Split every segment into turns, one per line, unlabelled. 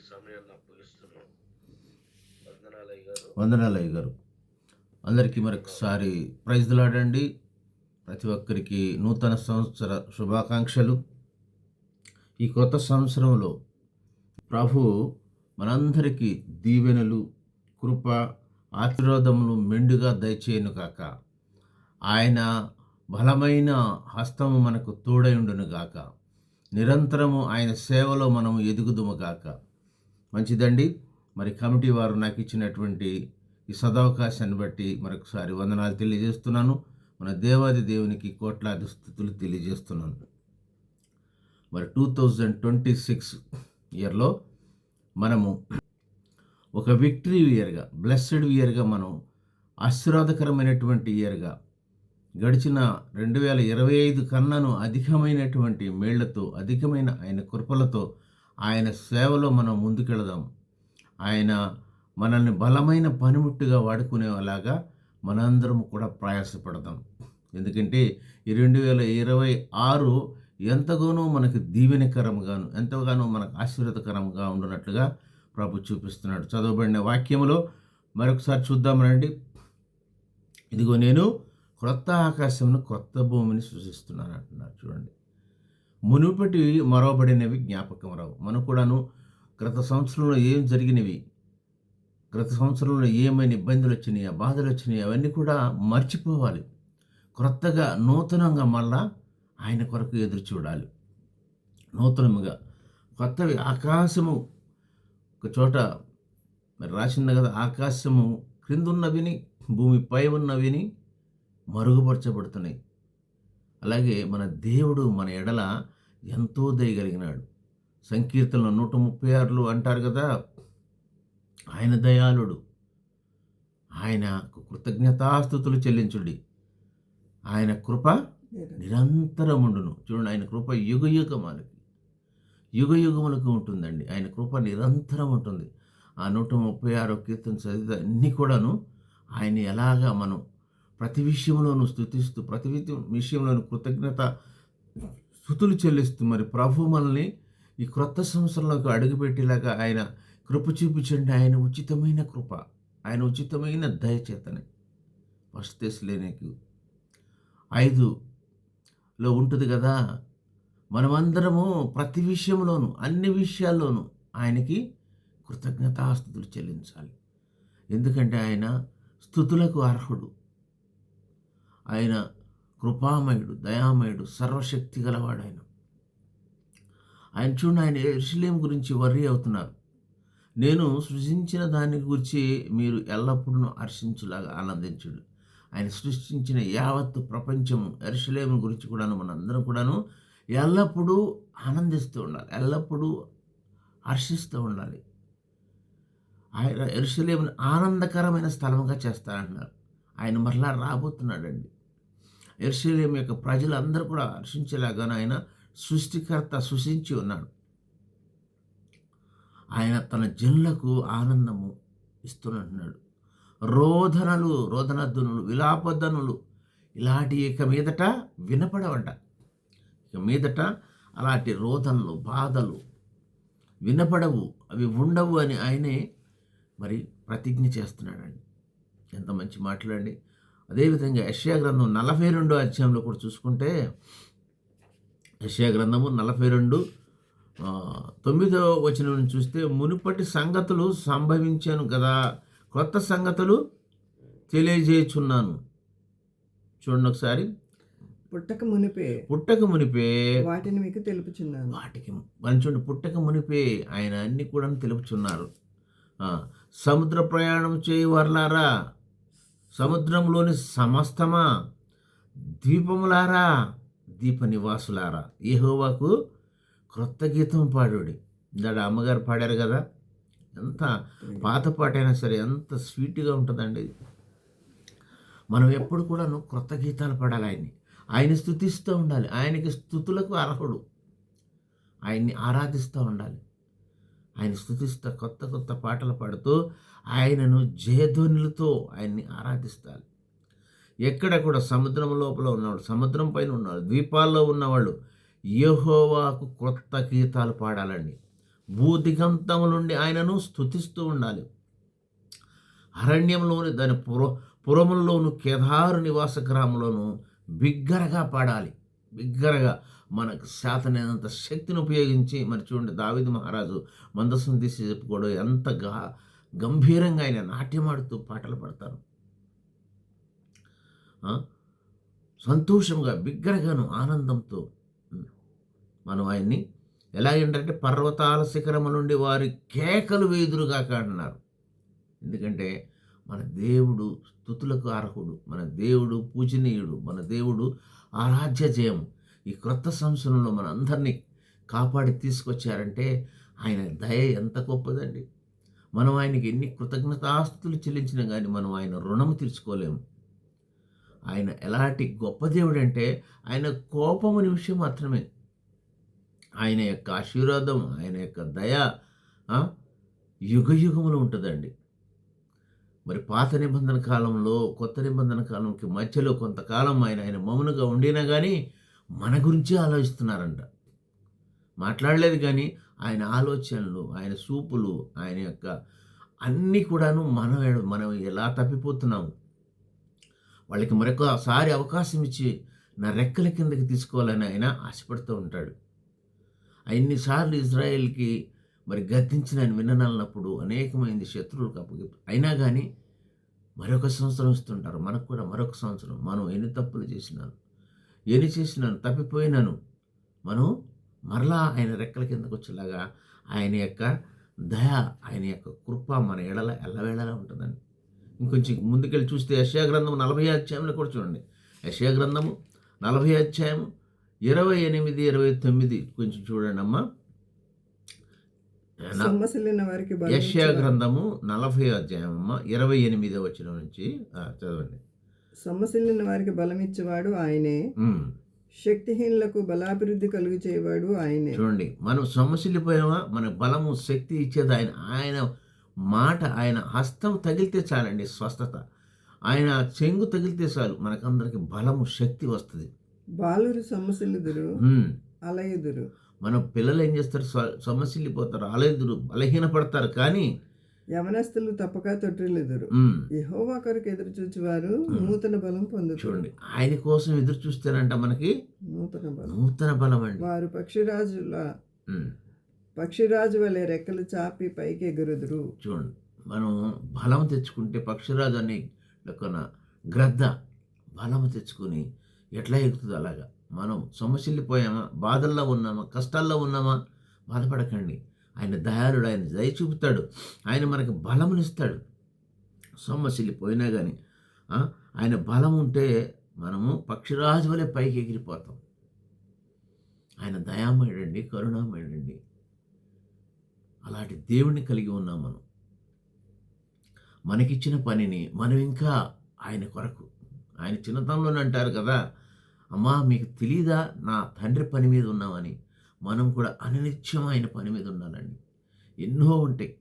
సమయాన్ని అప్పగిస్తున్నాం.
వందనాలయ్య గారు. అందరికీ మరొకసారి ప్రైజ్ ది లార్డ్ అండి. ప్రతి ఒక్కరికి నూతన సంవత్సర శుభాకాంక్షలు. ఈ కొత్త సంవత్సరంలో ప్రభు మనందరికీ దీవెనలు, కృప, ఆశీర్వాదములు మెండుగా దయచేయును గాక. ఆయన బలమైన హస్తము మనకు తోడైండును గాక. నిరంతరము ఆయన సేవలో మనము ఎదుగుదుము గాక. మంచిదండి. మరి కమిటీ వారు నాకు ఇచ్చినటువంటి ఈ సదవకాశాన్ని బట్టి మరొకసారి వందనాలు తెలియజేస్తున్నాను. మన దేవాది దేవునికి కోట్లాది స్తుతులు తెలియజేస్తున్నాను. మరి 2026 ఇయర్లో మనము ఒక విక్టరీ ఇయర్గా, బ్లెస్డ్ ఇయర్గా, మనం ఆశీర్వాదకరమైనటువంటి ఇయర్గా, గడిచిన 2025 కన్నాను అధికమైనటువంటి మేళ్లతో, అధికమైన ఆయన కృపలతో ఆయన సేవలో మనం ముందుకెళదాం. ఆయన మనల్ని బలమైన పనిముట్టుగా వాడుకునేలాగా మనందరం కూడా ప్రయాసపడదాం. ఎందుకంటే ఈ 2026 ఎంతగానో మనకు దీవెనకరంగాను, ఎంతగానో మనకు ఆశీర్వాదకరంగా ఉండునట్లుగా ప్రభు చూపిస్తున్నాడు. చదవబడిన వాక్యములో మరొకసారి చూద్దామనండి. ఇదిగో నేను క్రొత్త ఆకాశమును, క్రొత్త భూమిని సృష్టిస్తున్నాను అంటున్నారు. చూడండి, మునుపటి మరవబడినవి జ్ఞాపకం రావు. మనం కూడాను గత సంవత్సరంలో ఏం జరిగినవి, గత సంవత్సరంలో ఏమైనా ఇబ్బందులు వచ్చినాయి, బాధలు వచ్చినాయి, అవన్నీ కూడా మర్చిపోవాలి. క్రొత్తగా, నూతనంగా మళ్ళా ఆయన కొరకు ఎదురు చూడాలి. నూతనముగా కొత్తవి. ఆకాశము ఒక చోట మరి రాసింది కదా, ఆకాశము క్రిందున్నవిని, భూమి పై ఉన్నవిని మరుగుపరచబడుతున్నాయి. అలాగే మన దేవుడు మన ఎడల ఎంతో దయగలిగినాడు. సంకీర్తనలు 136 అంటారు కదా, ఆయన దయాళుడు, ఆయనకు కృతజ్ఞతాస్తుతులు చెల్లించుడి, ఆయన కృప నిరంతరముండును. చూడండి, ఆయన కృప యుగయుగములకు ఉంటుందండి. ఆయన కృప నిరంతరం ఉంటుంది. ఆ 136 కీర్తన చదివితే అన్నీ కూడాను ఆయన ఎలాగా మనం ప్రతి విషయంలోనూ స్తుతిస్తూ, ప్రతి విషయంలోనూ కృతజ్ఞత స్తుతులు చెల్లిస్తూ, మరి ప్రభు మనల్ని ఈ క్రొత్త సంవత్సరంలోకి అడుగుపెట్టేలాగా ఆయన కృప చూపించండి. ఆయన ఉచితమైన కృప, ఆయన ఉచితమైన దయచేతనే. 1 Thessalonians 5లో ఉంటుంది కదా, మనమందరము ప్రతి విషయంలోనూ, అన్ని విషయాల్లోనూ ఆయనకి కృతజ్ఞతాస్తుతులు చెల్లించాలి. ఎందుకంటే ఆయన స్తుతులకు అర్హుడు. ఆయన కృపామయుడు, దయామయుడు, సర్వశక్తి గలవాడు. ఆయన చూడండి, ఆయన యెరూషలేము గురించి వర్రీ అవుతున్నారు. నేను సృజించిన దాని గురించి మీరు ఎల్లప్పుడూ హర్షించులాగా ఆనందించుడు. ఆయన సృష్టించిన యావత్తు ప్రపంచము యెరూషలేము గురించి కూడాను మనందరం కూడాను ఎల్లప్పుడూ ఆనందిస్తూ ఉండాలి, ఎల్లప్పుడూ హర్షిస్తూ ఉండాలి. ఆయన యెరూషలేమును ఆనందకరమైన స్థలంగా చేస్తారంటున్నారు. ఆయన మరలా రాబోతున్నాడండి. యెరూషలేము యొక్క ప్రజలందరూ కూడా హర్షించేలాగాను ఆయన సృష్టికర్త సృష్టించి ఉన్నాడు. ఆయన తన జనులకు ఆనందము ఇస్తున్నట్టున్నాడు. రోదనధ్వనులు, విలాపధ్వనులు ఇలాంటి ఇక మీదట వినపడవంట. ఇక మీదట అలాంటి రోదనలు, బాధలు వినపడవు, అవి ఉండవు అని ఆయనే మరి ప్రతిజ్ఞ చేస్తున్నాడండి. ఎంత మంచి మాట్లాడండి. అదేవిధంగా యెషయా గ్రంథం 42వ అధ్యాయంలో కూడా చూసుకుంటే, యెషయా గ్రంథము 42 9వ వచనం చూస్తే, మునుపటి సంగతులు సంభవించాను కదా, కొత్త సంగతులు తెలియజేయుచున్నాను. చూడండి ఒకసారి, పుట్టక మునిపే
వాటిని మీకు తెలుపుచున్నాను.
వాటికి మనం చూడండి, పుట్టక మునిపే ఆయన అన్ని కూడా తెలుపుచున్నారు. సముద్ర ప్రయాణం చేయవర్లారా, సముద్రంలోని సమస్తమా, ద్వీపములారా, దీప నివాసులారా, యెహోవాకు క్రొత్త గీతం పాడుడి. ఇందాక అమ్మగారు పాడారు కదా, ఎంత పాత పాటైనా సరే ఎంత స్వీట్గా ఉంటుందండి. మనం ఎప్పుడు కూడా క్రొత్త గీతాలు పాడాలి. ఆయన స్తుతిస్తూ ఉండాలి. ఆయనకి స్తుతులకు అర్హుడు. ఆయన్ని ఆరాధిస్తూ ఉండాలి. ఆయన స్తుతిస్తూ కొత్త కొత్త పాటలు పాడుతూ ఆయనను జయధ్వనులతో ఆయన్ని ఆరాధిస్తారు. ఎక్కడ కూడా సముద్రం లోపల ఉన్నవాళ్ళు, సముద్రం పైన ఉన్నవాళ్ళు, ద్వీపాల్లో ఉన్నవాళ్ళు యెహోవాకు క్రొత్త గీతాలు పాడాలండి. భూదిగంతముల నుండి ఆయనను స్తుతిస్తూ ఉండాలి. అరణ్యంలోని దాని పురముల్లోను కేదారు నివాస గ్రామంలోను బిగ్గరగా పాడాలి. బిగ్గరగా మనకు శాతనైనంత శక్తిని ఉపయోగించి మరి చూడండి దావీదు మహారాజు మందసం తీసి చెప్పుకోవడం ఎంత గంభీరంగా ఆయన నాట్యమాడుతూ పాటలు పాడతారు. సంతోషంగా బిగ్గరగాను ఆనందంతో మనం ఆయన్ని ఎలాగంటే పర్వతాల శిఖరము నుండి వారి కేకలు వేదురుగాక అంటున్నారు. ఎందుకంటే మన దేవుడు స్తుతులకు అర్హుడు, మన దేవుడు పూజనీయుడు, మన దేవుడు ఆరాధ్య జయము. ఈ క్రొత్త సంవత్సరంలో మన అందరినీ కాపాడి తీసుకొచ్చారంటే ఆయన దయ ఎంత గొప్పదండి. మనం ఆయనకి ఎన్ని కృతజ్ఞతాస్తుతులు చెల్లించినా కానీ మనం ఆయన రుణము తీర్చుకోలేము. ఆయన ఎలాంటి గొప్ప దేవుడు అంటే ఆయన కోపం అనే విషయం మాత్రమే, ఆయన యొక్క ఆశీర్వాదం, ఆయన యొక్క దయ యుగ యుగములు ఉంటుందండి. మరి పాత నిబంధన కాలంలో కొత్త నిబంధన కాలంకి మధ్యలో కొంతకాలం ఆయన మౌనంగా ఉండినా కానీ మన గురించి ఆలోచిస్తున్నారంట. మాట్లాడలేదు కానీ ఆయన ఆలోచనలు, ఆయన చూపులు, ఆయన యొక్క అన్నీ కూడాను మనం ఎలా తప్పిపోతున్నాము. వాళ్ళకి మరొకసారి అవకాశం ఇచ్చి నా రెక్కల కిందకి తీసుకోవాలని ఆయన ఆశపడుతూ ఉంటాడు. ఎన్నిసార్లు ఇజ్రాయెల్కి మరి గద్దించిన ఆయన విననప్పుడు అనేకమైంది శత్రువులకు అప్పగిస్తూ అయినా కానీ మరొక సంవత్సరం ఇస్తుంటారు. మనకు కూడా మరొక సంవత్సరం. మనం ఎన్ని తప్పులు చేసినాను తప్పిపోయినాను, మనం మరలా ఆయన రెక్కల కిందకు వచ్చేలాగా ఆయన యొక్క దయ, ఆయన యొక్క కృప మన ఎడల ఎల్లవేళలా ఉంటుందండి. ఇంకొంచెం ముందుకెళ్ళి చూస్తే యెషయా గ్రంథం 40 అధ్యాయంలో కూడా చూడండి. యెషయా గ్రంథము 40 అధ్యాయం 28, 29 కొంచెం చూడండి అమ్మా. యెషయా గ్రంథము 40 అధ్యాయం అమ్మ 28వ వచనం నుంచి చదవండి.
సొమ్మసిల్లిన వారికి బలమిచ్చేవాడు ఆయనే, శక్తిహీనులకు బలాభివృద్ధి కలుగు చేయవాడు ఆయనే.
చూడండి, మనం సొమ్మసిల్లిపోయామా, మన బలము శక్తి ఇచ్చేది ఆయన. ఆయన మాట, ఆయన హస్తం తగిలితే చాలండి స్వస్థత. ఆయన చెంగు తగిలితే చాలు మనకందరికి బలము శక్తి వస్తుంది.
బాలురు సొమ్మసిల్లుదురు అలయుదురు.
మన పిల్లలు ఏం చేస్తారు, సొమ్మసిల్లిపోతారు, అలయుదురు, బలహీనపడతారు. కానీ
యవనస్తులు తప్పక తొట్టిల్లుదురు. యెహోవా కొరకు ఎదురు చూచువారు నూతన బలం పొందుతారు.
చూడండి, ఆయన కోసం ఎదురు చూస్తేనంట మనకి నూతన బలం అండి.
వారు పక్షిరాజు వలె రెక్కలు చాపి పైకి ఎగురుదురు.
చూడండి, మనం బలం తెచ్చుకుంటే పక్షిరాజు అని గ్రద్ద బలం తెచ్చుకొని ఎట్లా ఎగుతుంది అలాగా. మనం సొమ్మసిల్లిపోయామా, బాధల్లో ఉన్నామా, కష్టాల్లో ఉన్నామా, బాధపడకండి. ఆయన దయాళుడు, ఆయన దయ చూపుతాడు, ఆయన మనకు బలమునిస్తాడు. సొమ్మసిల్లిపోయినా కానీ ఆయన బలం ఉంటే మనము పక్షిరాజు వలె పైకి ఎగిరిపోతాం. ఆయన దయామయుడండి, కరుణామయుడండి. అలాంటి దేవుణ్ణి కలిగి ఉన్నాం మనం. మనకిచ్చిన పనిని మనం ఇంకా ఆయన కొరకు, ఆయన చిన్నతనంలోనే అంటారు కదా, అమ్మా మీకు తెలీదా నా తండ్రి పని మీద ఉన్నామని. మనం కూడా అనినిత్యం ఆయన పని మీద ఉండాలండి. ఎన్నో ఉంటాయి.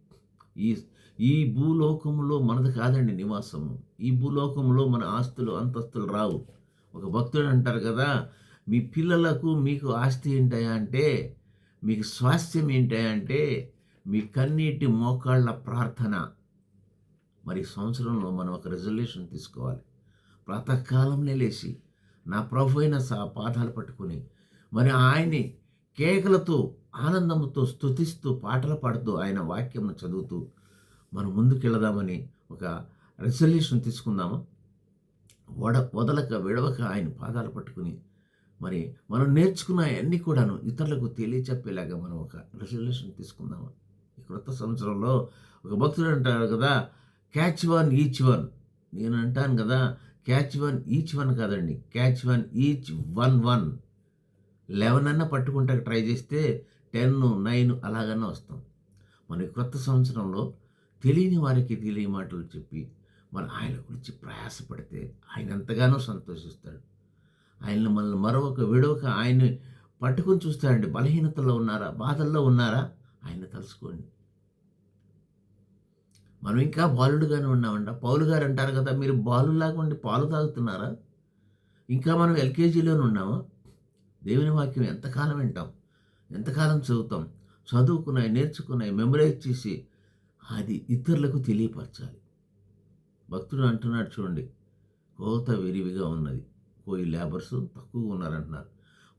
ఈ భూలోకంలో మనది కాదండి నివాసము. ఈ భూలోకంలో మన ఆస్తులు అంతస్తులు రావు. ఒక భక్తుడు అంటారు కదా, మీ పిల్లలకు మీకు ఆస్తి ఏంటయా అంటే, మీకు స్వాస్థ్యం ఏంటయా అంటే మీ కన్నీటి మోకాళ్ళ ప్రార్థన. మరి సంవత్సరంలో మనం ఒక రెజల్యూషన్ తీసుకోవాలి. ప్రాతకాలంలో లేచి నా ప్రభు అయిన పాదాలు పట్టుకుని మరి ఆయన్ని కేకలతో ఆనందంతో స్తుతిస్తూ పాటలు పాడుతూ ఆయన వాక్యంను చదువుతూ మనం ముందుకెళదామని ఒక రెజల్యూషన్ తీసుకుందాము. వదలక విడవక ఆయన పాదాలు పట్టుకుని మరి మనం నేర్చుకున్న అన్నీ కూడాను ఇతరులకు తెలియచెప్పేలాగా మనం ఒక రెజల్యూషన్ తీసుకుందాము. ఈ క్రొత్త సంవత్సరంలో ఒక భక్తుడు అంటారు కదా, క్యాచ్ వన్ ఈచ్ వన్. నేను అంటాను కదా, క్యాచ్ వన్ ఈచ్ వన్ కాదండి, క్యాచ్ వన్ ఈచ్ 1 11 అన్న పట్టుకుంటా ట్రై చేస్తే 10, 9 అలాగన్నా వస్తాం. మన క్రొత్త సంవత్సరంలో తెలియని వారికి తెలియని మాటలు చెప్పి మన ఆయన గురించి ప్రయాసపడితే ఆయన ఎంతగానో సంతోషిస్తాడు. ఆయన్ని మనల్ని మరొక విడవక ఆయన్ని పట్టుకొని చూస్తాడండి. బలహీనతలో ఉన్నారా, బాధల్లో ఉన్నారా, ఆయన తలుసుకోండి. మనం ఇంకా బాలుడుగానే ఉన్నామంట. పౌలు గారు అంటారు కదా, మీరు బాలులాగా ఉండి పాలు తాగుతున్నారా? ఇంకా మనం ఎల్కేజీలోనే ఉన్నామా? దేవుని వాక్యం ఎంతకాలం వింటాం, ఎంతకాలం చదువుతాం? చదువుకున్నాయి, నేర్చుకున్నాయి, మెమరైజ్ చేసి అది ఇతరులకు తెలియపరచాలి. భక్తుడు అంటున్నాడు చూడండి, కోత విరివిగా ఉన్నది, పోయి లేబర్స్ తక్కువగా ఉన్నారంటున్నారు.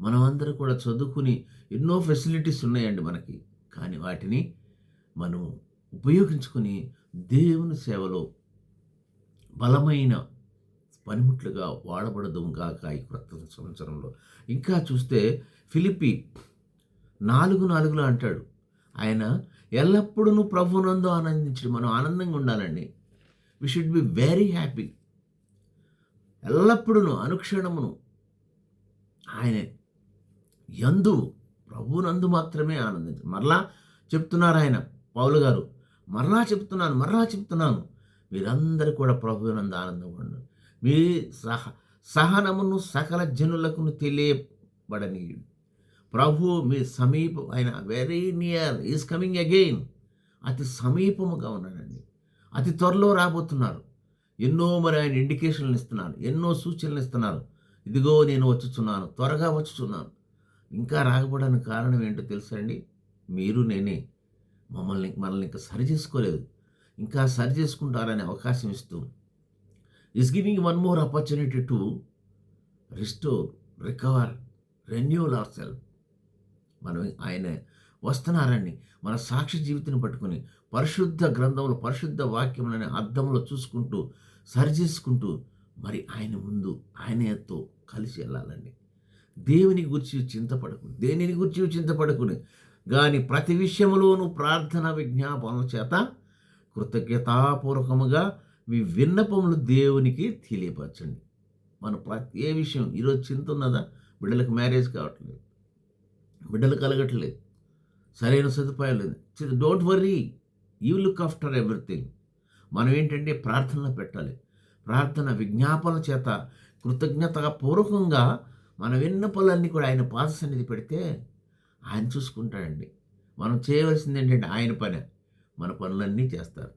మనమందరం కూడా చదువుకుని ఎన్నో ఫెసిలిటీస్ ఉన్నాయండి మనకి. కానీ వాటిని మనం ఉపయోగించుకొని దేవుని సేవలో బలమైన పనిముట్లుగా వాడబడదు గాక ఈ క్రొత్త సంవత్సరంలో. ఇంకా చూస్తే ఫిలిప్పి 4:4 అంటాడు, ఆయన ఎల్లప్పుడూ ప్రభువునందు ఆనందించడం. మనం ఆనందంగా ఉండాలండి. We should be very happy. ఎల్లప్పుడూ అనుక్షణమును ఆయన యందు, ప్రభువునందు మాత్రమే ఆనందించు. మరలా చెప్తున్నారు ఆయన, పౌలు గారు, మరలా చెప్తున్నాను, మీరందరూ కూడా ప్రభువునందు ఆనందంగా ఉండండి. మీ సహనమును సకల జనులకు తెలియబడనీయుడు. ప్రభు మీ సమీపం, ఆయన very near, is coming again. అతి సమీపముగా ఉన్నాడండి. అతి త్వరలో రాబోతున్నారు. ఎన్నో మరి ఆయన ఇండికేషన్లు ఇస్తున్నారు, ఎన్నో సూచనలు ఇస్తున్నారు. ఇదిగో నేను వచ్చుచున్నాను, త్వరగా వచ్చుచున్నాను. ఇంకా రాకపోవడానికి కారణం ఏంటో తెలుసా అండి? మీరు నేనే మనల్ని ఇంకా సరి చేసుకోలేదు. ఇంకా సరి చేసుకుంటారనే అవకాశం ఇస్తూ is giving one more opportunity to restore, recover, renewal our self. మనం ఆయన వస్తున్నారండి. మన సాక్షి జీవితాన్ని పట్టుకుని పరిశుద్ధ గ్రంథంలో, పరిశుద్ధ వాక్యములనే అర్థంలో చూసుకుంటూ, సరి చేసుకుంటూ మరి ఆయన ముందు ఆయనతో కలిసి వెళ్ళాలండి. దేనిని గురించి చింతపడకుని కానీ ప్రతి విషయంలోనూ ప్రార్థన విజ్ఞాపనల చేత కృతజ్ఞతాపూర్వకముగా మీ విన్నపములు దేవునికి తెలియపరచండి. మన ఏ విషయం ఈరోజు చింత ఉన్నదా? బిడ్డలకు మ్యారేజ్ కావట్లేదు, బిడ్డలు కలగట్లేదు, సరైన సదుపాయాలు లేదు. Don't worry, you look after everything. మనం ఏంటంటే ప్రార్థనలో పెట్టాలి. ప్రార్థన విజ్ఞాపన చేత కృతజ్ఞతాపూర్వకంగా మన విన్నపలన్నీ కూడా ఆయన పాద సన్నిధి పెడితే ఆయన చూసుకుంటాడండి. మనం చేయవలసింది ఏంటంటే ఆయన పని, మన పనులన్నీ చేస్తారు.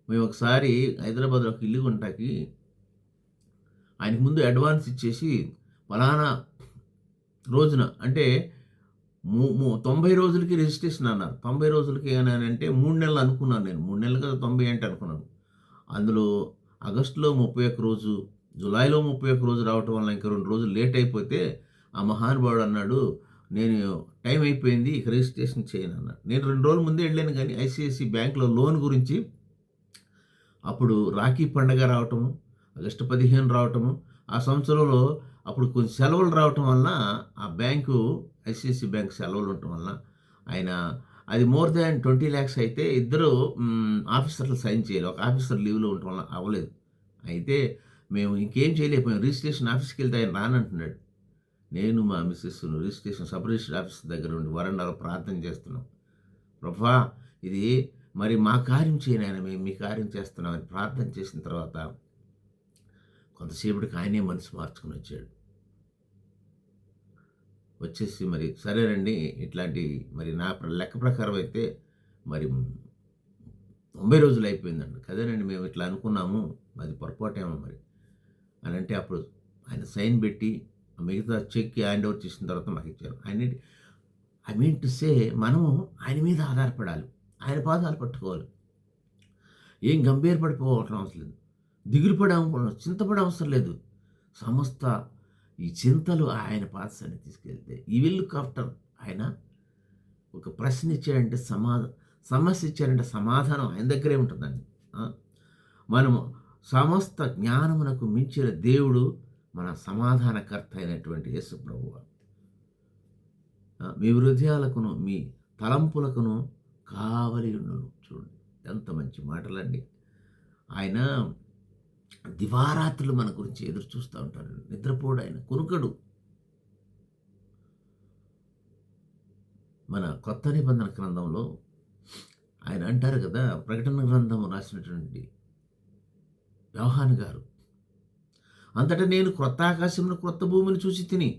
మేము ఒకసారి హైదరాబాద్లో ఒక ఇల్లు కొంటాకి ఆయనకు ముందు అడ్వాన్స్ ఇచ్చేసి ఫలానా రోజున, అంటే 90 రోజులకి రిజిస్ట్రేషన్ అన్నారు. 90 రోజులకి ఏమనంటే 3 నెలలు అనుకున్నాను నేను. 3 నెలలు కదా 90 అంటే అనుకున్నాను. అందులో ఆగస్టులో 31 రోజు, జూలైలో 31 రోజు రావటం వల్ల ఇంకా 2 రోజులు లేట్ అయిపోతే ఆ మహానుభావుడు అన్నాడు, నేను టైం అయిపోయింది, ఇక రిజిస్ట్రేషన్ చేయను అన్నాడు. నేను 2 రోజుల ముందే వెళ్ళాను. కానీ ఐసిఐసి బ్యాంక్లో లోన్ గురించి అప్పుడు రాఖీ పండగ రావటము, ఆగస్టు 15 రావటము, ఆ సంవత్సరంలో అప్పుడు కొన్ని సెలవులు రావటం వలన ఆ బ్యాంకు, ఐసిఐసి బ్యాంక్ సెలవులు ఉండటం వలన ఆయన అది మోర్ దాన్ 20 lakhs అయితే ఇద్దరు ఆఫీసర్లు సైన్ చేయాలి. ఒక ఆఫీసర్ లీవ్లో ఉండటం వల్ల అవ్వలేదు. అయితే మేము ఇంకేం చేయలేకపోయాం. రిజిస్ట్రేషన్ ఆఫీస్కి వెళ్తే ఆయన రానంటున్నాడు. నేను మా Mrs registration sub register office దగ్గర ఉండి వరండాలో ప్రార్థన చేస్తున్నాం. ప్రభా, ఇది మరి మా కార్యం చేయను, ఆయన మేము మీ కార్యం చేస్తున్నామని ప్రార్థన చేసిన తర్వాత కొంతసేపటికి ఆయనే మనసు మార్చుకుని వచ్చేసి మరి సరేనండి, ఇట్లాంటి మరి నా లెక్క ప్రకారం అయితే మరి 90 రోజులు అయిపోయిందండి. కదేనండి, మేము ఇట్లా అనుకున్నాము, అది పొరపాటేమో మరి అని అంటే అప్పుడు ఆయన సైన్ పెట్టి మిగతా చెక్ హ్యాండ్ ఓవర్ చేసిన తర్వాత మాకు ఇచ్చారు. ఐ మీన్ టు సే, మనము ఆయన మీద ఆధారపడాలి, ఆయన పాదాలు పట్టుకోవాలి. ఏం గంభీరపడిపోవటం అవసరం లేదు, దిగులు చింతపడే అవసరం లేదు. సమస్త ఈ చింతలు ఆయన పాద సన్నిధికి తీసుకెళ్తే ఈ విల్ లుక్ ఆఫ్టర్. ఆయన ఒక ప్రశ్న ఇచ్చాడంటే సమస్య ఇచ్చారంటే సమాధానం ఆయన దగ్గరే ఉంటుందండి. మనము సమస్త జ్ఞానమునకు మించిన దేవుడు మన సమాధానకర్త అయినటువంటి యేసు ప్రభువు. మీ హృదయాలకును మీ తలంపులకును కావలి ఉండును. చూడండి ఎంత మంచి మాటలండి. ఆయన దివారాత్రులు మన గురించి ఎదురు చూస్తూ ఉంటాడు. నిద్రపోడు ఆయన, కునుకడు. మన కొత్త నిబంధన గ్రంథంలో ఆయన అంటారు కదా, ప్రకటన గ్రంథం రాసినటువంటి యోహాను గారు, అంతటా నేను క్రొత్త ఆకాశమును క్రొత్త భూమిని చూసి తిని,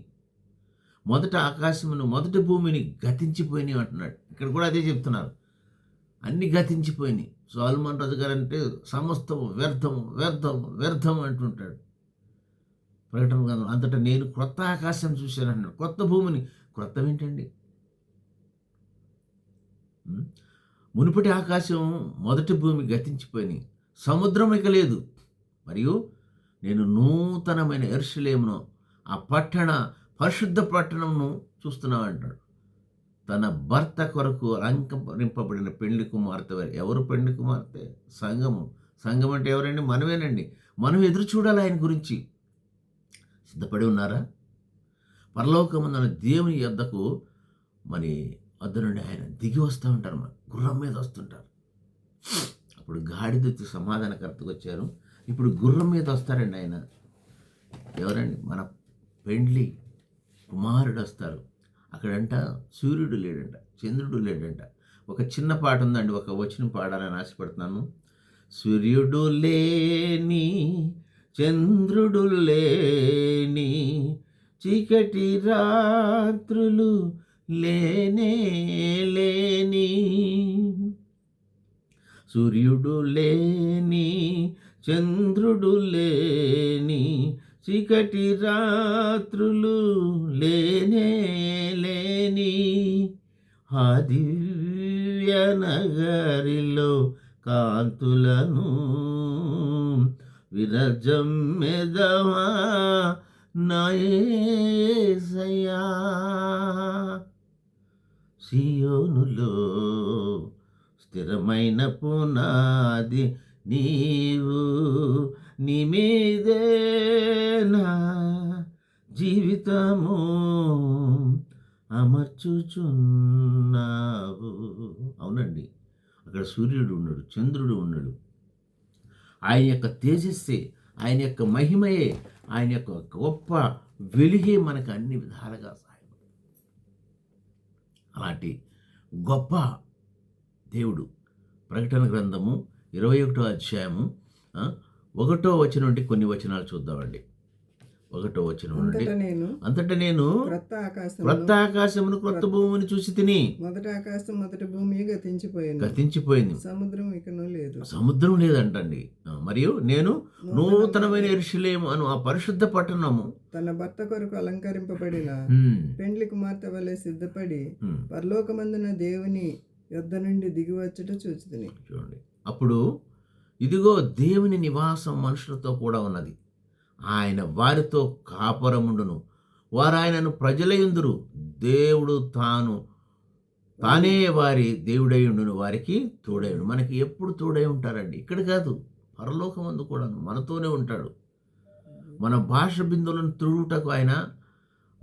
మొదట ఆకాశమును మొదటి భూమిని గతించిపోయినాయి అంటున్నాడు. ఇక్కడ కూడా అదే చెప్తున్నారు, అన్నీ గతించిపోయినాయి. సొలొమోను రాజు గారు అంటే సమస్తము వ్యర్థము వ్యర్థము వ్యర్థము అంటుంటాడు. ప్రకటన గ్రంథం అంతటా నేను క్రొత్త ఆకాశం చూశాను అన్నాడు. కొత్త భూమిని, క్రొత్త ఏంటండి? ఉమ్. మునుపటి ఆకాశం మొదటి భూమి గతించిపోయినాయి, సముద్రం ఇక లేదు. మరియు నేను నూతనమైన యెరూషలేమును, ఆ పరిశుద్ధ పట్టణంను చూస్తున్నా అంటాడు. తన భర్త కొరకు అలంకరింపబడిన పెండ్లి కుమార్తె. ఎవరు పెండ్లి కుమార్తె? సంఘము. సంఘం అంటే ఎవరండి? మనమేనండి. మనం ఎదురు చూడాలి ఆయన గురించి. సిద్ధపడి ఉన్నారా? పరలోకమందున దేవుని యొద్దకు మరి వద్ద నుండి ఆయన దిగి వస్తూ ఉంటారు, మన గుర్రం మీద వస్తుంటారు. అప్పుడు గాడిదొచ్చి సమాధానకర్తకు వచ్చారు, ఇప్పుడు గుర్రం మీద వస్తారండి ఆయన. ఎవరండి? మన పెండ్లి కుమారుడు వస్తారు. అక్కడంట సూర్యుడు లేడంట, చంద్రుడు లేడంట. ఒక చిన్న పాట ఉందండి, ఒక వచనం పాడాలని ఆశపడుతున్నాను. సూర్యుడు లేని, చంద్రుడు లేని, చీకటి రాత్రులు లేనే లేని. సూర్యుడు లేని, చంద్రుడు లేని, చీకటి రాత్రులు లేనే లేని, ఆ దివ్య నగరిలో కాంతులను విరజమ్మెదవా నా యేసయ్యా. సియోనులో స్థిరమైన పునాది నీవు, నీ మీదే నా జీవితము అమర్చుచున్నావు. అవునండి, అక్కడ సూర్యుడు ఉన్నాడు, చంద్రుడు ఉన్నాడు. ఆయన యొక్క తేజస్సే, ఆయన యొక్క మహిమయే, ఆయన యొక్క గొప్ప వెలుగే మనకు అన్ని విధాలుగా సహాయపడు. అలాంటి గొప్ప దేవుడు. ప్రకటన గ్రంథము 21వ అధ్యాయము 1వ వచనం నుండి కొన్ని వచనాలు చూద్దామండి. 1వ వచనం నుండి, అంతటా నేను క్రొత్త ఆకాశమును క్రొత్త భూమిని చూసి తిని.
మొదటి ఆకాశం మొదటి భూమి
గతించిపోయింది, సముద్రం లేదంటండి. మరియు నేను నూతనమైన యెరూషలేము అను ఆ పరిశుద్ధ పట్టణము
తన భర్త కొరకు అలంకరింపబడిన పెండ్లి కుమార్తె వలె సిద్ధపడి పరలోకమందున దేవుని యొద్ద నుండి దిగి వచ్చుట చూచితిని.
చూడండి, అప్పుడు ఇదిగో దేవుని నివాసం మనుషులతో కూడా ఉన్నది. ఆయన వారితో కాపురముండును, వారు ఆయనను ప్రజలయుందురు. దేవుడు తానే వారి దేవుడయుండును, వారికి తోడయుండు. మనకి ఎప్పుడు తోడై ఉంటారండి. ఇక్కడ కాదు, పరలోకమందు కూడా మనతోనే ఉంటాడు. మన భాష బిందువులను తుడుటకు ఆయన,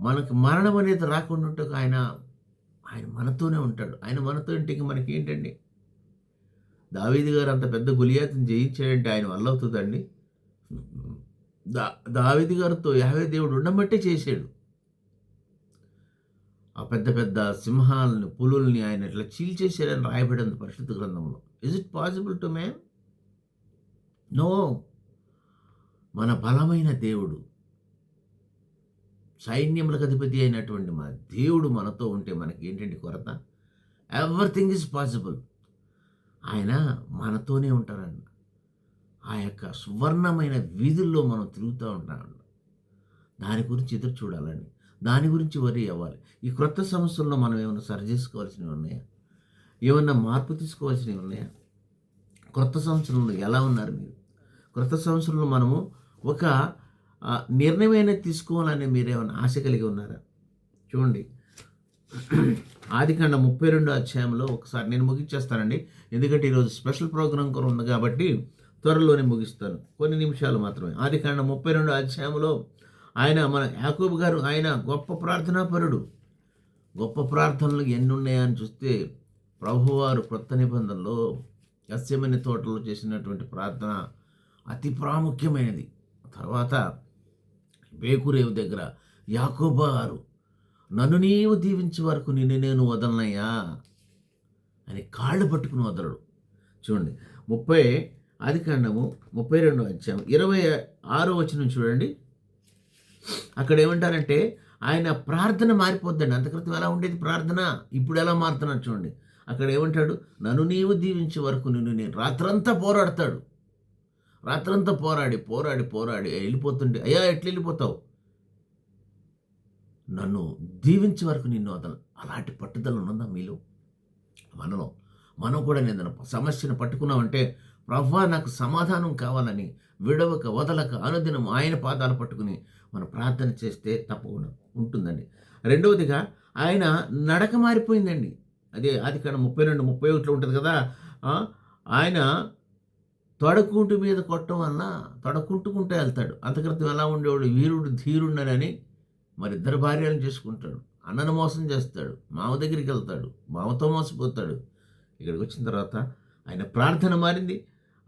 మనకు మరణం అనేది రాకుండా ఆయన మనతోనే ఉంటాడు. ఆయన మనతో ఇంటికి మనకి ఏంటండి? దావీదు గారు అంత పెద్ద గొలియాతుని జయించాడంటే ఆయన వల్ల అవుతుందండి? దావీదు గారితో యెహోవా దేవుడు ఉండబట్టే చేశాడు. ఆ పెద్ద పెద్ద సింహాలని, పులుల్ని ఆయన ఇట్లా చీల్చేశాడని రాయబడింది పరిశుద్ధ గ్రంథంలో. Is it possible to man? No. మన బలమైన దేవుడు, సైన్యములకు అధిపతి అయినటువంటి మన దేవుడు మనతో ఉంటే మనకి ఏంటంటే కొరత? Everything is possible. ఆయన మనతోనే ఉంటారండి. ఆ యొక్క సువర్ణమైన వీధుల్లో మనం తిరుగుతూ ఉంటామండి. దాని గురించి ఎదురు చూడాలండి, దాని గురించి వరి అవ్వాలి. ఈ క్రొత్త సంవత్సరంలో మనం ఏమైనా సరి చేసుకోవాల్సినవి ఉన్నాయా? ఏమన్నా మార్పు తీసుకోవాల్సినవి ఉన్నాయా? క్రొత్త సంవత్సరంలో ఎలా ఉన్నారు మీరు? క్రొత్త సంవత్సరంలో మనము ఒక నిర్ణయమైన తీసుకోవాలని మీరేమైనా ఆశ కలిగి ఉన్నారా? చూడండి, ఆదికాండం 32వ అధ్యాయంలో ఒకసారి నేను ముగించేస్తానండి, ఎందుకంటే ఈరోజు స్పెషల్ ప్రోగ్రాం కూడా ఉంది కాబట్టి త్వరలోనే ముగిస్తాను, కొన్ని నిమిషాలు మాత్రమే. ఆదికాండం 32వ అధ్యాయంలో ఆయన, మన యాకోబు గారు, ఆయన గొప్ప ప్రార్థనాపరుడు. గొప్ప ప్రార్థనలు ఎన్ని ఉన్నాయని చూస్తే, ప్రభువారు క్రొత్త నిబంధనలో గెత్సేమనే తోటలో చేసినటువంటి ప్రార్థన అతి ప్రాముఖ్యమైనది. తర్వాత బేకురేవు దగ్గర యాకోబు గారు, నన్ను నీవు దీవించే వరకు నిన్ను నేను వదలనయ్యా అని కాళ్ళు పట్టుకుని వదలడు. చూడండి, ఆదికాండము 32వ అధ్యాయం 26వ వచనం చూడండి. అక్కడ ఏమంటారంటే, ఆయన ప్రార్థన మారిపోద్దండి. అంతక్రితం ఎలా ఉండేది ప్రార్థన, ఇప్పుడు ఎలా మారుతున్నాడు చూడండి. అక్కడ ఏమంటాడు? నన్ను నీవు దీవించే వరకు నిన్ను నేను. రాత్రంతా పోరాడతాడు. రాత్రంతా పోరాడి వెళ్ళిపోతుంటే, అయ్యా ఎట్లా వెళ్ళిపోతావు? నన్ను దీవించే వరకు నిన్ను వదలను. అలాంటి పట్టుదల ఉన్నదా మీలో, మనలో? మనం కూడా ఏదైనా సమస్యను పట్టుకున్నామంటే, ప్రభువా నాకు సమాధానం కావాలని విడవక వదలక అనుదినం ఆయన పాదాలు పట్టుకుని మనం ప్రార్థన చేస్తే తప్పకుండా ఉంటుందండి. రెండవదిగా ఆయన నడక మారిపోయిందండి. అదే ఆదికాండం 32:31 ఉంటుంది కదా. ఆ, ఆయన తొడకూటి మీద కొట్టడం వలన తొడకుంటుకుంటూ వెళ్తాడు. అంతక్రితం ఎలా ఉండేవాడు, వీరుడు ధీరుండనని మరి ఇద్దరు భార్యలను చేసుకుంటాడు, అన్నను మోసం చేస్తాడు, మామ దగ్గరికి వెళ్తాడు, మామతో మోసపోతాడు. ఇక్కడికి వచ్చిన తర్వాత ఆయన ప్రార్థన మారింది,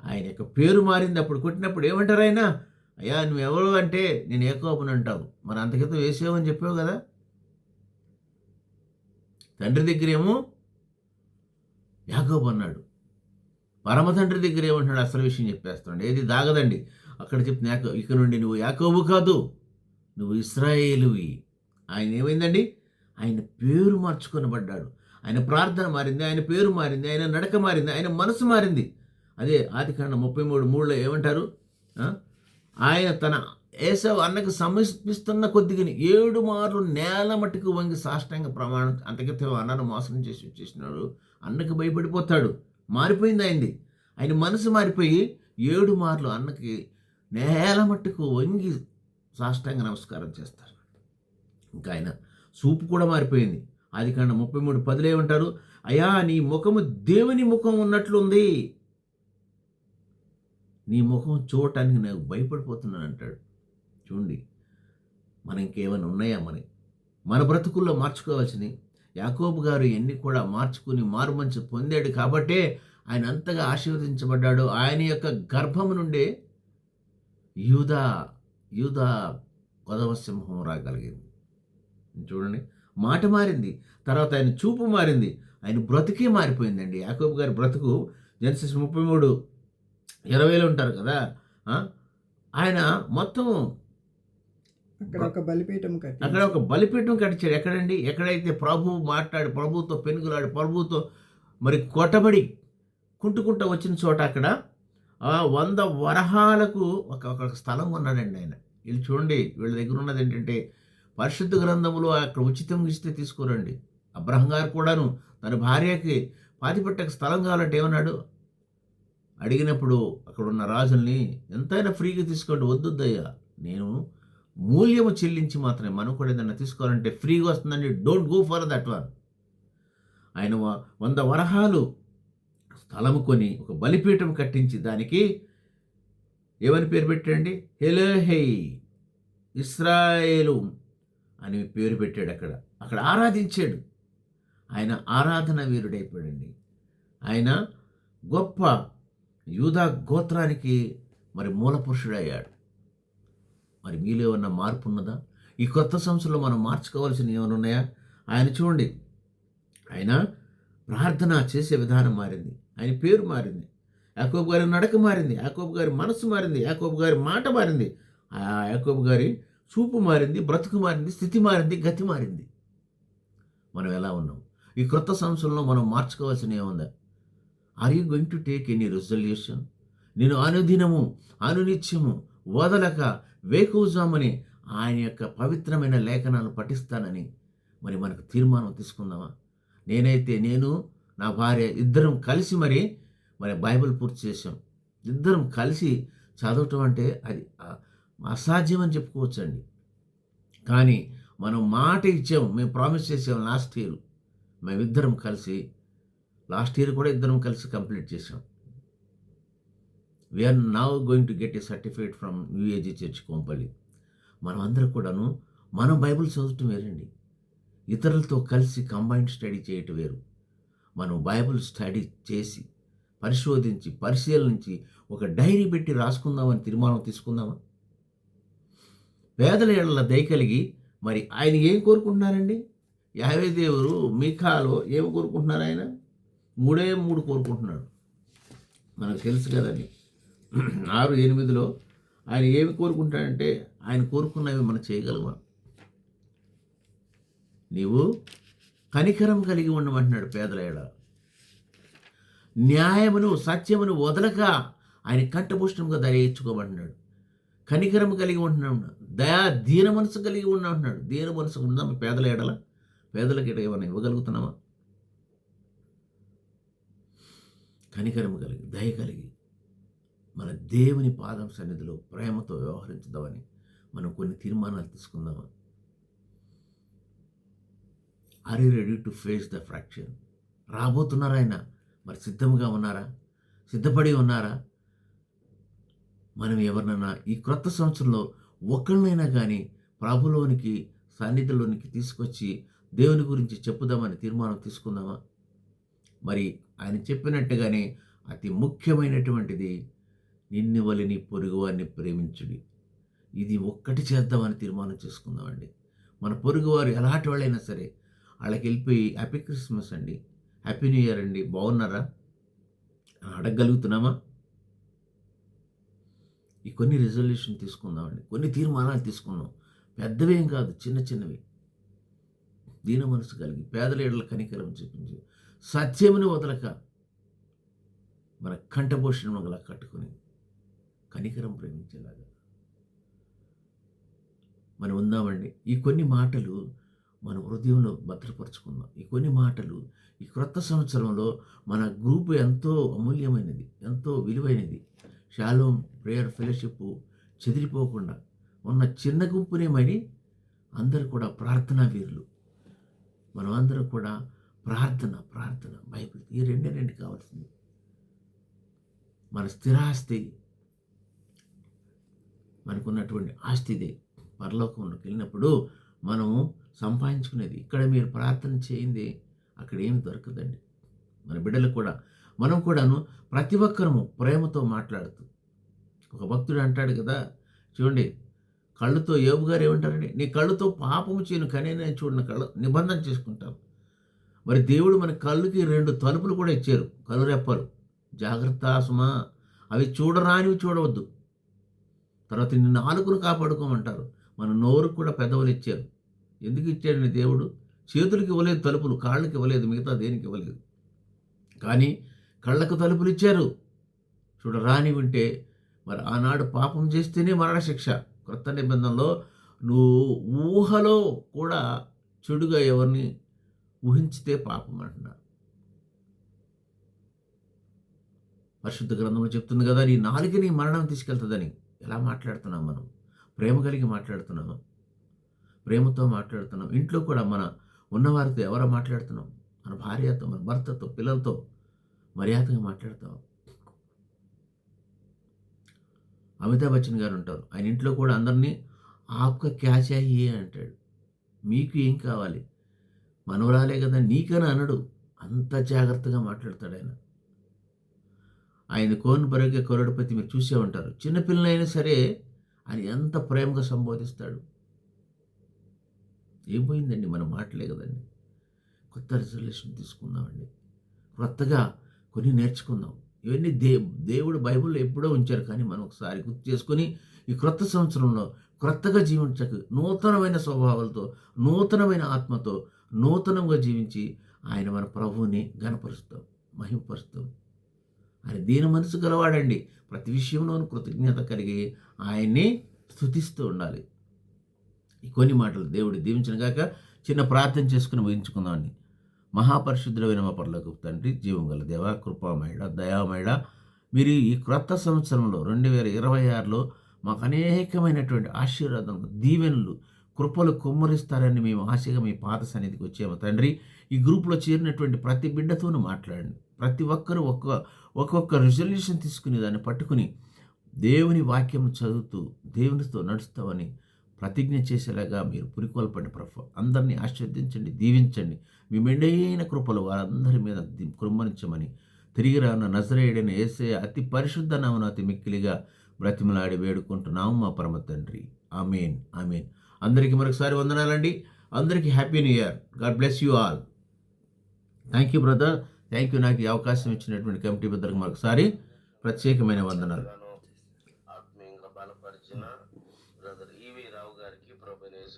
ఆయన యొక్క పేరు మారింది. అప్పుడు కొట్టినప్పుడు ఏమంటారు ఆయన, అయ్యా నువ్వెవరు అంటే నేను యాకోబుని అంటావు. మరి అంతక్రితం ఏసేవు అని చెప్పావు కదా. తండ్రి దగ్గర ఏమో యాకోబు అన్నాడు, పరమ తండ్రి దగ్గర ఏమంటున్నాడు అసలు విషయం చెప్పేస్తున్నాడు. ఏది దాగదండి. అక్కడ చెప్తున్నా, ఇక నుండి నువ్వు యాకోబు కాదు, నువ్వు ఇశ్రాయేలువి. ఆయన ఏమైందండి, ఆయన పేరు మార్చుకొనబడ్డాడు. ఆయన ప్రార్థన మారింది, ఆయన పేరు మారింది, ఆయన నడక మారింది, ఆయన మనసు మారింది. అదే ఆదికాండం 33:3 ఏమంటారు, ఆయన తన ఏసావు అన్నకు సమర్పిస్తున్న కొద్దిగా 7 మార్లు నేల మట్టుకు వంగి సాష్టాంగ ప్రమాణం. అంతకితో అన్నను మోసం చేసి వచ్చేసినాడు, అన్నకు భయపడిపోతాడు. మారిపోయింది ఆయనది. ఆయన మనసు మారిపోయి 7 మార్లు అన్నకి నేల మట్టుకు వంగి సాష్టాంగ నమస్కారం చేస్తారు. ఇంకా ఆయన చూపు కూడా మారిపోయింది. ఆదికాండం 33:10 ఏమంటారు, అయ్యా నీ ముఖము దేవుని ముఖం ఉన్నట్లుంది, నీ ముఖం చూడటానికి నాకు భయపడిపోతున్నాను అంటాడు. చూడండి, మనం ఇంకేమైనా ఉన్నాయా, మన బ్రతుకుల్లో మార్చుకోవాల్సినవి. యాకోబు గారు ఎన్ని కూడా మార్చుకుని మారుమంచు పొందాడు కాబట్టే ఆయన అంతగా ఆశీర్వదించబడ్డాడు. ఆయన యొక్క గర్భము నుండే యూదా కొదవ సింహం రాగలిగింది. చూడండి, మాట మారింది, తర్వాత ఆయన చూపు మారింది, ఆయన బ్రతుకే మారిపోయిందండి. యాకోబు గారి బ్రతుకు జెనసిస్ 33:20 ఉంటారు కదా. ఆయన మొత్తం
అక్కడ ఒక
బలిపీఠం కట్టించాడు. ఎక్కడండి, ఎక్కడైతే ప్రభువు మాట్లాడి ప్రభువుతో పెనుగులాడి ప్రభువుతో మరి కొట్టబడి కుంటుకుంటూ వచ్చిన చోట అక్కడ 100 వరహాలకు ఒక స్థలం కొన్నాడండి ఆయన. వీళ్ళు చూడండి, వీళ్ళ దగ్గర ఉన్నది ఏంటంటే పరిశుద్ధ గ్రంథంలో అక్కడ ఉచితంగా ఇస్తే తీసుకోరండి. అబ్రహం గారు కూడాను తన భార్యకి పాతిపెట్టక స్థలం కావాలంటే ఏమన్నాడు, అడిగినప్పుడు అక్కడ ఉన్న రాజుల్ని ఎంతైనా ఫ్రీగా తీసుకోండి, వద్దొద్దయ్యా, నేను మూల్యము చెల్లించి మాత్రమే, మనం కూడా ఏదైనా తీసుకోవాలంటే ఫ్రీగా వస్తుందండి, don't go for that one. ఆయన 100 వరహాలు స్థలము కొని ఒక బలిపీఠం కట్టించి దానికి ఏమని పేరు పెట్టండి, ఎలోహై ఇశ్రాయేలు అని పేరు పెట్టాడు. అక్కడ ఆరాధించాడు. ఆయన ఆరాధన వీరుడైపోయాడండి. ఆయన గొప్ప యూదా గోత్రానికి మరి మూల పురుషుడయ్యాడు. మరి మీలో ఏమన్నా మార్పు ఉన్నదా? ఈ కొత్త సంవత్సరంలో మనం మార్చుకోవాల్సినవి ఏమైనా ఉన్నాయా? ఆయన చూడండి, ఆయన ప్రార్థన చేసే విధానం మారింది, ఆయన పేరు మారింది, యాకోబు గారి నడక మారింది, యాకోబు గారి మనసు మారింది, యాకోబు గారి మాట మారింది, ఆ యాకోబు గారి చూపు మారింది, బ్రతుకు మారింది, స్థితి మారింది, గతి మారింది. మనం ఎలా ఉన్నాం? ఈ క్రొత్త సంవత్సరంలో మనం మార్చుకోవాల్సిన ఏముందా? Are you going to take any resolution? నేను అనుదినము అనునిత్యము వదలక వేకువజామని ఆయన యొక్క పవిత్రమైన లేఖనాలు పఠిస్తానని మరి మనకు తీర్మానం తీసుకుందామా? నేను నా భార్య ఇద్దరం కలిసి మరి బైబిల్ పూర్తి చేసాం. ఇద్దరం కలిసి చదవటం అంటే అది అసాధ్యం అని చెప్పుకోవచ్చండి. కానీ మనం మాట ఇచ్చాము, మేము ప్రామిస్ చేసాము లాస్ట్ ఇయర్. మేమిద్దరం కలిసి లాస్ట్ ఇయర్ కూడా ఇద్దరం కలిసి కంప్లీట్ చేసాం. We're now going to get a certificate from UAG church Kompally. మనం అందరం కూడాను మనం బైబిల్ చదవటం వేరండి, ఇతరులతో కలిసి కంబైన్డ్ స్టడీ చేయటం వేరు. మనం బైబిల్ స్టడీ చేసి పరిశోధించి పరిశీలించి ఒక డైరీ పెట్టి రాసుకుందామని తీర్మానం తీసుకుందామా? పేదల ఏళ్ల దయ కలిగి మరి ఆయన ఏం కోరుకుంటున్నారండి? యావే దేవుడు మీకాలో ఏమి కోరుకుంటున్నారు? ఆయన 3 కోరుకుంటున్నాడు. మనకు తెలుసు కదండి. 6:8 ఆయన ఏమి కోరుకుంటాడంటే, ఆయన కోరుకున్నవి మనం చేయగలమా? నీవు కనికరం కలిగి ఉండమంటున్నాడు పేదల ఎడ. న్యాయమును సత్యమును వదలక ఆయన కంఠపుష్టంగా దయించుకోమంటున్నాడు. కనికరం కలిగి ఉంటున్నాడు, దీన మనసు కలిగి ఉంటున్నాడు. దీన మనసు ఉందామా పేదల ఎడల? పేదలకి ఏమైనా ఇవ్వగలుగుతున్నామా? కనికరము కలిగి, దయ కలిగి మన దేవుని పాదం సన్నిధిలో ప్రేమతో వ్యవహరించుదామని మనం కొన్ని తీర్మానాలు తీసుకుందామా? Are you ready to face the fraction? రాబోతున్నారా ఆయన? మరి సిద్ధంగా ఉన్నారా? సిద్ధపడి ఉన్నారా? మనం ఎవరినైనా ఈ క్రొత్త సంవత్సరంలో ఒకరినైనా కానీ ప్రభులోనికి, సన్నిధిలోనికి తీసుకొచ్చి దేవుని గురించి చెప్పుదామని తీర్మానం తీసుకుందామా? మరి ఆయన చెప్పినట్టుగానే అతి ముఖ్యమైనటువంటిది నిన్ను వలె నీ పొరుగువారిని ప్రేమించుడి. ఇది ఒక్కటి చేద్దామని తీర్మానం చేసుకుందామండి. మన పొరుగువారు ఎలాంటి వాళ్ళైనా సరే వాళ్ళకి వెళ్ళిపోయి హ్యాపీ క్రిస్మస్ అండి, హ్యాపీ న్యూ ఇయర్ అండి, బాగున్నారా అని అడగగలుగుతున్నామా? ఈ కొన్ని రిజల్యూషన్ తీసుకుందామండి, కొన్ని తీర్మానాలు తీసుకుందాం. పెద్దవేం కాదు, చిన్న చిన్నవి. దీన మనసు కలిగి పేదల ఎడల కనికరం చూపించి సత్యముని వదలక మన కంఠభూషణం గల కట్టుకుని కనికరం ప్రేమించేలాగా మనం ఉందామండి. ఈ కొన్ని మాటలు మన హృదయంలో భద్రపరుచుకుందాం. ఈ కొన్ని మాటలు ఈ క్రొత్త సంవత్సరంలో మన గ్రూపు ఎంతో అమూల్యమైనది, ఎంతో విలువైనది. షాలోమ్ ప్రేయర్ ఫెలోషిప్ చెదిరిపోకుండా ఉన్న చిన్న గుంపునేమని అందరూ కూడా ప్రార్థనా వీరులు. మనం అందరం కూడా ప్రార్థన బైబిల్ ఈ రెండు కావాల్సింది. మన స్థిరాస్తి, మనకున్నటువంటి ఆస్తిదే. పరలోకంలోకి వెళ్ళినప్పుడు మనము సంపాదించుకునేది. ఇక్కడ మీరు ప్రార్థన చేయింది అక్కడ ఏమి దొరకదండి. మన బిడ్డలకు కూడా మనం కూడాను ప్రతి ఒక్కరము ప్రేమతో మాట్లాడుతూ, ఒక భక్తుడు అంటాడు కదా, చూడండి, కళ్ళుతో యోబు గారు ఏమంటారండి, నీ కళ్ళుతో పాపము చేయను కానీ నేను చూడని కళ్ళు నిబంధన చేసుకుంటాను. మరి దేవుడు మన కళ్ళుకి 2 తలుపులు కూడా ఇచ్చారు, కనురెప్పలు. జాగ్రత్త సుమా, అవి చూడరానివి చూడవద్దు. తర్వాత నిన్ను నాలుకను కాపాడుకోమంటారు. మన నోరుకు కూడా పెదవులు ఇచ్చారు. ఎందుకు ఇచ్చాడండి దేవుడు? చేతులకి ఇవ్వలేదు తలుపులు, కాళ్ళకి ఇవ్వలేదు, మిగతా దేనికి ఇవ్వలేదు. కానీ కళ్ళకు తలుపులు ఇచ్చారు. చూడరాని ఉంటే మరి ఆనాడు పాపం చేస్తేనే మరణశిక్ష. క్రొత్త నిబంధనలో నువ్వు ఊహలో కూడా చెడుగా ఎవరిని ఊహించితే పాపం అంటున్నారు. పరిశుద్ధ గ్రంథంలో చెప్తుంది కదా, నీ నాలుకని మరణం తీసుకెళ్తుందని. ఎలా మాట్లాడుతున్నాం మనం? ప్రేమ కలిగి మాట్లాడుతున్నామా? ప్రేమతో మాట్లాడుతున్నాం. ఇంట్లో కూడా మన ఉన్నవారితో ఎవరో మాట్లాడుతున్నాం? మన భార్యతో, మన భర్తతో, పిల్లలతో మర్యాదగా మాట్లాడతాం. అమితాబ్ బచ్చన్ గారు ఉంటారు, ఆయన ఇంట్లో కూడా అందరినీ ఆప్కా క్యా చాహియే అంటాడు. మీకు ఏం కావాలి? మనవరాలే కదా, నీకని అనడు. అంత జాగ్రత్తగా మాట్లాడతాడు ఆయన. ఆయన కోన్ బరోగే కరోడ్పతి మీరు చూసే ఉంటారు. చిన్నపిల్లలైనా సరే ఆయన ఎంత ప్రేమగా సంబోధిస్తాడు. ఏం పోయిందండి? మన మాటలే కదండి. కొత్త రిజల్యూషన్ తీసుకుందామండి, కొత్తగా కొన్ని నేర్చుకుందాం. ఇవన్నీ దేవుడు బైబిల్లో ఎప్పుడో ఉంచారు, కానీ మనం ఒకసారి గుర్తు చేసుకొని ఈ క్రొత్త సంవత్సరంలో క్రొత్తగా జీవించకు, నూతనమైన స్వభావాలతో, నూతనమైన ఆత్మతో, నూతనంగా జీవించి ఆయన మన ప్రభువుని ఘనపరుస్తాం, మహిమపరుస్తాం. ఆయన దీన మనసు గలవాడండి. ప్రతి విషయంలోనూ కృతజ్ఞత కలిగి ఆయన్ని స్తుతిస్తూ ఉండాలి. ఈ కొన్ని మాటలు దేవుడు దీవించిన గాక. చిన్న ప్రార్థన చేసుకుని ముగించుకుందామండి. మహాపరిశుద్ధుడైన మా పరలోకపు తండ్రి, జీవం గల దేవ, కృపామయుడ, దయామయుడ, మీరు ఈ క్రొత్త సంవత్సరంలో 2026లో మాకు అనేకమైనటువంటి ఆశీర్వాదములు, దీవెనలు, కృపలు కుమ్మరిస్తారని మేము ఆశగా మీ పాద సన్నిధికి వచ్చాము తండ్రి. ఈ గ్రూప్లో చేరినటువంటి ప్రతి బిడ్డతోనూ మాట్లాడండి. ప్రతి ఒక్కరూ ఒక్కొక్క రిజల్యూషన్ తీసుకుని దాన్ని పట్టుకుని దేవుని వాక్యం చదువుతూ దేవునితో నడుస్తామని ప్రతిజ్ఞ చేసేలాగా మీరు పురికొల్పండి ప్రభు. అందరినీ ఆశీర్వదించండి, దీవించండి. మీ మెండైన కృపలు వారందరి మీద కుమ్మరించమని తిరిగి రాన్న నజరేయుడైన యేసయ్య అతి పరిశుద్ధ నామమున అతి మిక్కిలిగా బ్రతిమలాడి వేడుకుంటున్నాము మా పరమ తండ్రి. ఆమేన్, ఆమేన్. అందరికీ మరొకసారి వందనాలండి. అందరికీ happy new year. God bless you all. Thank you brother, thank you. నాకు ఈ అవకాశం ఇచ్చినటువంటి కమిటీ పెద్దలకు మరొకసారి ప్రత్యేకమైన వందనాలు.